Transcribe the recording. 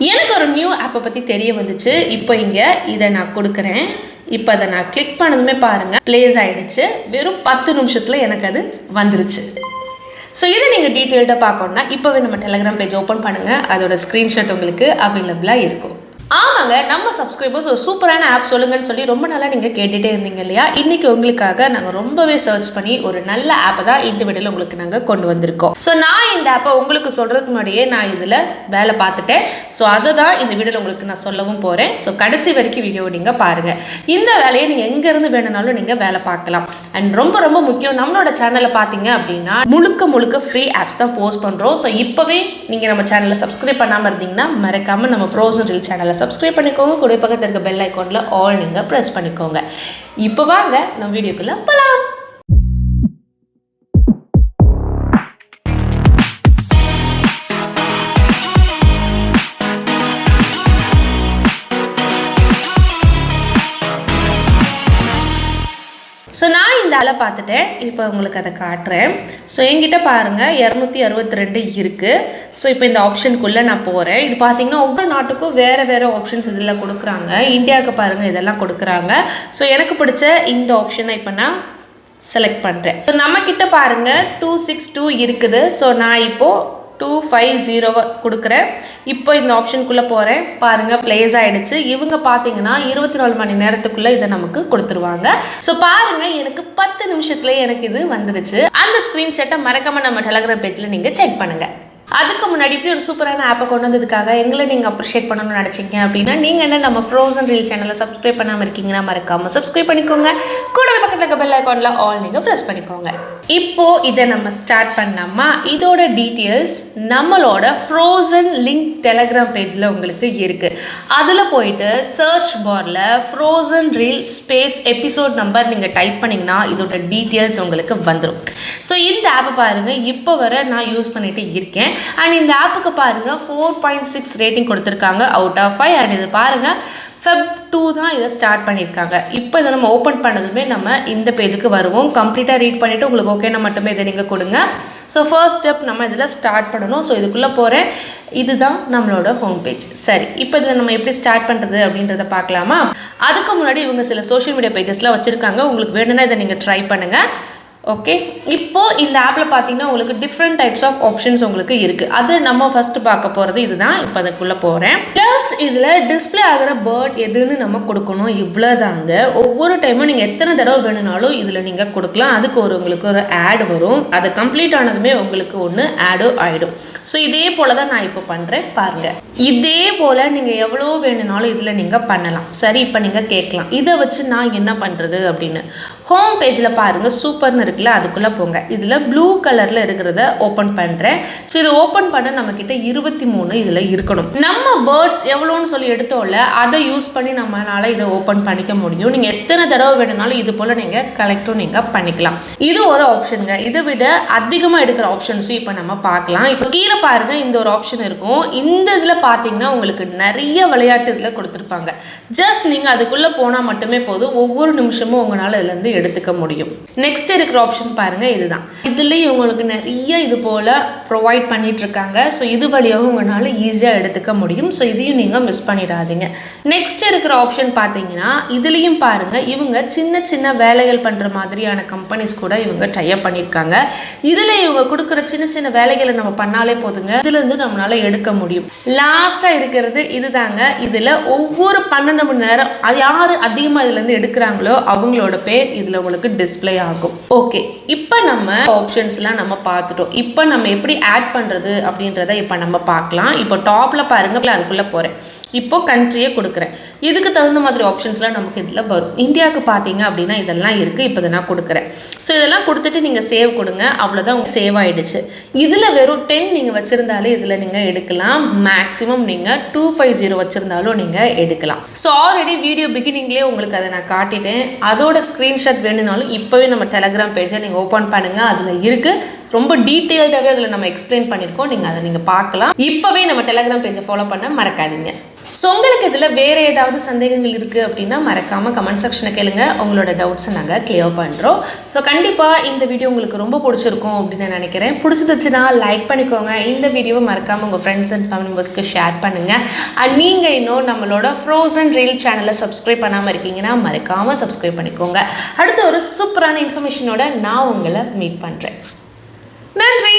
எனக்கு ஒரு நியூ ஆப்பை பற்றி தெரிய வந்துச்சு. இப்போ இங்கே இதை நான் கொடுக்குறேன். இப்போ அதை நான் கிளிக் பண்ணதுமே பாருங்கள் ப்ளேஸ் ஆகிடுச்சு. வெறும் 10 நிமிஷத்தில் எனக்கு அது வந்துருச்சு. ஸோ இதை நீங்கள் டீட்டெயில்டாக பார்க்கணுன்னா இப்போவே நம்ம டெலகிராம் பேஜ் ஓப்பன் பண்ணுங்கள். அதோட ஸ்க்ரீன்ஷாட் உங்களுக்கு அவைலபிளாக இருக்கும். ஆமாங்க, நம்ம சப்ஸ்கிரைபர்ஸ் ஒரு சூப்பரான ஆப் சொல்லுங்கன்னு சொல்லி ரொம்ப நாளாக நீங்கள் கேட்டுகிட்டே இருந்தீங்க இல்லையா? இன்றைக்கி உங்களுக்காக நாங்கள் ரொம்பவே சர்ச் பண்ணி ஒரு நல்ல ஆப்பை தான் இந்த வீடியோவில் உங்களுக்கு நாங்கள் கொண்டு வந்திருக்கோம். ஸோ நான் இந்த ஆப்பை உங்களுக்கு சொல்கிறதுக்கு முன்னாடியே நான் இதில் வேலை பார்த்துட்டேன். ஸோ அதை தான் இந்த வீடியோவில் உங்களுக்கு நான் சொல்லவும் போகிறேன். ஸோ கடைசி வரைக்கும் வீடியோ நீங்கள் பாருங்கள். இந்த வேலையை நீங்கள் எங்கேருந்து வேணுனாலும் நீங்கள் வேலை பார்க்கலாம். அண்ட் ரொம்ப ரொம்ப முக்கியம், நம்மளோட சேனலை பார்த்தீங்க அப்படின்னா முழுக்க ஃப்ரீ ஆப்ஸ் தான் போஸ்ட் பண்ணுறோம். ஸோ இப்போவே நீங்கள் நம்ம சேனலை சப்ஸ்கிரைப் பண்ணாமல் இருந்தீங்கன்னா மறக்காமல் நம்ம ஃப்ரோசன் ரீல் சேனலை சப்ஸ்கிரைப் பண்ணிக்கோங்க. கூட பக்கத்தில் இருக்க பெல் ஐக்கானில் ஆல் நீங்கள் ப்ரெஸ் பண்ணிக்கோங்க. இப்போ வாங்க நம்ம வீடியோக்குள்ளே போகலாம். ஸோ நான் இந்த ஆளை பார்த்துட்டேன். இப்போ உங்களுக்கு அதை காட்டுறேன். ஸோ என்கிட்ட பாருங்கள் 262 இருக்குது. ஸோ இப்போ இந்த ஆப்ஷனுக்குள்ளே நான் போகிறேன். இது பார்த்தீங்கன்னா ஒவ்வொரு நாட்டுக்கும் வேறு ஆப்ஷன்ஸ் இதில் கொடுக்குறாங்க. இந்தியாவுக்கு பாருங்கள் இதெல்லாம் கொடுக்குறாங்க. ஸோ எனக்கு பிடிச்ச இந்த ஆப்ஷனை இப்போ நான் செலக்ட் பண்ணுறேன். ஸோ நம்மக்கிட்ட பாருங்கள் 262 இருக்குது. ஸோ நான் இப்போது 250 கொடுக்குறேன். இப்போ இந்த ஆப்ஷனுக்குள்ளே போகிறேன். பாருங்கள் ப்ளேஸ் ஆகிடுச்சு. இவங்க பார்த்தீங்கன்னா 24 மணி நேரத்துக்குள்ளே இதை நமக்கு கொடுத்துருவாங்க. ஸோ பாருங்கள் எனக்கு 10 நிமிஷத்துலேயே எனக்கு இது வந்துருச்சு. அந்த ஸ்க்ரீன்ஷாட்டை மறக்காமல் நம்ம டெலகிராம் பேஜில் நீங்கள் செக் பண்ணுங்கள். அதுக்கு முன்னாடி இப்படி ஒரு சூப்பரான ஆப்பை கொண்டு வந்ததுக்காக எங்களை நீங்கள் அப்ரிஷியேட் பண்ணணும்னு நினச்சிங்க அப்படின்னா நீங்கள் என்ன நம்ம ஃப்ரோசன் ரீல் சேனலை சப்ஸ்கிரைப் பண்ணாமல் இருக்கீங்கன்னா மறக்காமல் சப்ஸ்கிரைப் பண்ணிக்கோங்க. கூடவே பக்கத்தில் இருக்க பெல் ஐக்கானில் ஆல் நீங்கள் ப்ரெஸ் பண்ணிக்கோங்க. இப்போது இதை நம்ம ஸ்டார்ட் பண்ணாமா, இதோட டீட்டெயில்ஸ் நம்மளோட ஃப்ரோசன் லிங்க் டெலகிராம் பேஜில் உங்களுக்கு இருக்குது. அதில் போயிட்டு சர்ச் பாரில் frozen reel space episode number நீங்கள் டைப் பண்ணிங்கன்னா இதோட டீட்டெயில்ஸ் உங்களுக்கு வந்துடும். ஸோ இந்த ஆப்பை பாருங்கள், இப்போ வர நான் யூஸ் பண்ணிகிட்டு இருக்கேன். அண்ட் இந்த ஆப்புக்கு பாருங்கள் 4.6 ரேட்டிங் கொடுத்துருக்காங்க அவுட் ஆஃப் 5. அண்ட் இது பாருங்கள் Feb 2 தான் இதை ஸ்டார்ட் பண்ணியிருக்காங்க. இப்போ இதை நம்ம ஓப்பன் பண்ணதுமே நம்ம இந்த பேஜுக்கு வருவோம். கம்ப்ளீட்டாக ரீட் பண்ணிவிட்டு உங்களுக்கு ஓகேனா மட்டுமே இதை நீங்கள் கொடுங்க. ஸோ ஃபர்ஸ்ட் ஸ்டெப் நம்ம இதில் ஸ்டார்ட் பண்ணணும். ஸோ இதுக்குள்ளே போகிறேன். இதுதான் நம்மளோட ஹோம் பேஜ். சரி, இப்போ இதில் நம்ம எப்படி ஸ்டார்ட் பண்ணுறது அப்படின்றத பார்க்கலாமா? அதுக்கு முன்னாடி இவங்க சில சோஷியல் மீடியா பேஜஸ்லாம் வச்சுருக்காங்க. உங்களுக்கு வேணும்னா இதை நீங்கள் ட்ரை பண்ணுங்கள். ஓகே, இப்போது இந்த ஆப்பில் பார்த்தீங்கன்னா உங்களுக்கு டிஃப்ரெண்ட் டைப்ஸ் ஆஃப் ஆப்ஷன்ஸ் உங்களுக்கு இருக்குது. அது நம்ம ஃபஸ்ட்டு பார்க்க போகிறது இதுதான். இப்போ அதுக்குள்ளே போகிறேன். ஜஸ்ட் இதில் டிஸ்பிளே ஆகிற பேர்ட் எதுன்னு நம்ம கொடுக்கணும். இவ்வளோ தாங்க. ஒவ்வொரு டைமும் நீங்கள் எத்தனை தடவை வேணுனாலும் இதில் நீங்கள் கொடுக்கலாம். அதுக்கு உங்களுக்கு ஒரு ஆட் வரும். அது கம்ப்ளீட் ஆனதுமே உங்களுக்கு ஒன்று ஆடும் ஆகிடும். ஸோ இதே போல் தான் நான் இப்போ பண்ணுறேன் பாருங்கள். இதே போல் நீங்கள் எவ்வளோ வேணுனாலும் இதில் நீங்கள் பண்ணலாம். சரி, இப்போ நீங்கள் கேட்கலாம் இதை வச்சு நான் என்ன பண்ணுறது அப்படின்னு. ஹோம் பேஜில் பாருங்கள் சூப்பர்னு இருக்குல்ல, அதுக்குள்ளே போங்க. இதில் ப்ளூ கலரில் இருக்கிறத ஓப்பன் பண்ணுறேன். ஸோ இதை ஓப்பன் பண்ண நம்மக்கிட்ட 23 இதில் இருக்கணும். நம்ம பேர்ட்ஸ் எவ்வளோன்னு சொல்லி எடுத்தோம்ல, அதை யூஸ் பண்ணி நம்மளால் இதை ஓப்பன் பண்ணிக்க முடியும். நீங்கள் எத்தனை தடவை வேணுனாலும் இது போல் நீங்கள் கலெக்டும் நீங்கள் பண்ணிக்கலாம். இது ஒரு ஆப்ஷனுங்க. இதை விட அதிகமாக எடுக்கிற ஆப்ஷன்ஸும் இப்போ நம்ம பார்க்கலாம். இப்போ கீழே பாருங்கள் இந்த ஒரு ஆப்ஷன் இருக்கும். இந்த இதில் பார்த்தீங்கன்னா உங்களுக்கு நிறைய விளையாட்டு இதில் கொடுத்துருப்பாங்க. ஜஸ்ட் நீங்கள் அதுக்குள்ளே போனால் மட்டுமே போதும். ஒவ்வொரு நிமிஷமும் உங்களால் இதுலேருந்து எடுத்துக்க முடியும். நெக்ஸ்ட் இருக்கிற ஆப்ஷன் பாருங்க, இதுதான். இதுலேயும் உங்களுக்கு நிறைய இது போல ப்ரொவைட் பண்ணிட்டு இருக்காங்க. ஸோ இது வழியாக உங்களால் ஈஸியாக எடுத்துக்க முடியும். ஸோ இதையும் நீங்கள் மிஸ் பண்ணிடாதீங்க. நெக்ஸ்ட் இருக்கிற ஆப்ஷன் பார்த்தீங்கன்னா இதுலேயும் பாருங்க, இவங்க சின்ன சின்ன வேலைகள் பண்ணுற மாதிரியான கம்பெனிஸ் கூட இவங்க டைப் பண்ணியிருக்காங்க. இதில் இவங்க கொடுக்குற சின்ன சின்ன வேலைகளை நம்ம பண்ணாலே போதுங்க, இதுலேருந்து நம்மளால எடுக்க முடியும். லாஸ்ட்டாக இருக்கிறது இதுதாங்க. இதில் ஒவ்வொரு 12 மணி நேரம் யார் அதிகமாக இதுலேருந்து எடுக்கிறாங்களோ அவங்களோட பேர் இதில் உங்களுக்கு டிஸ்பிளே ஆகும். ஓகே, இப்போ நம்ம ஆப்ஷன்ஸ்லாம் நம்ம பார்த்துட்டோம். இப்போ நம்ம எப்படி ஆட் பண்ணுறது அப்படின்றத இப்போ நம்ம பார்க்கலாம். இப்போ டாப்பில் பாருங்கள், அதுக்குள்ளே போகிறேன். இப்போது கண்ட்ரியே கொடுக்குறேன். இதுக்கு தகுந்த மாதிரி ஆப்ஷன்ஸ்லாம் நமக்கு இதில் வரும். இந்தியாவுக்கு பார்த்தீங்க அப்படின்னா இதெல்லாம் இருக்குது. இப்போ இதை நான் கொடுக்குறேன். ஸோ இதெல்லாம் கொடுத்துட்டு நீங்கள் சேவ் கொடுங்க. அவ்வளோதான், சேவ் ஆகிடுச்சு. இதில் வெறும் 10 நீங்கள் வச்சுருந்தாலே இதில் நீங்கள் எடுக்கலாம். மேக்ஸிமம் நீங்கள் 250 வச்சுருந்தாலும் நீங்கள் எடுக்கலாம். ஸோ ஆல்ரெடி வீடியோ பிகினிங்லேயே உங்களுக்கு அதை நான் காட்டிட்டேன். அதோட ஸ்க்ரீன்ஷாட் வேணுனாலும் இப்போவே நம்ம டெலகிராம் பேஜை நீங்கள் ஓப்பன் பண்ணுங்கள். அதில் இருக்குது. ரொம்ப டீட்டெயில்டாகவே அதில் நம்ம எக்ஸ்பிளைன் பண்ணியிருக்கோம். நீங்கள் அதை நீங்கள் பார்க்கலாம். இப்போவே நம்ம டெலகிராம் பேஜை ஃபாலோ பண்ண மறக்காதீங்க. ஸோ உங்களுக்கு இதில் வேறு ஏதாவது சந்தேகங்கள் இருக்குது அப்படின்னா மறக்காமல் கமெண்ட் செக்ஷனை கேளுங்க, உங்களோட டவுட்ஸை நாங்கள் கிளியர் பண்ணுறோம். ஸோ கண்டிப்பாக இந்த வீடியோ உங்களுக்கு ரொம்ப பிடிச்சிருக்கும் அப்படின்னு நான் நினைக்கிறேன். பிடிச்சிருந்துச்சுன்னா லைக் பண்ணிக்கோங்க. இந்த வீடியோவை மறக்காமல் உங்கள் ஃப்ரெண்ட்ஸ் அண்ட் ஃபேமிலி மெம்பர்ஸ்க்கு ஷேர் பண்ணுங்கள். அண்ட் நீங்கள் இன்னும் நம்மளோட ஃப்ரோசன் ரீல் சேனலை சப்ஸ்கிரைப் பண்ணாமல் இருக்கீங்கன்னா மறக்காமல் சப்ஸ்கிரைப் பண்ணிக்கோங்க. அடுத்து ஒரு சூப்பரான இன்ஃபர்மேஷனோட நான் உங்களை மீட் பண்ணுறேன். நன்றி.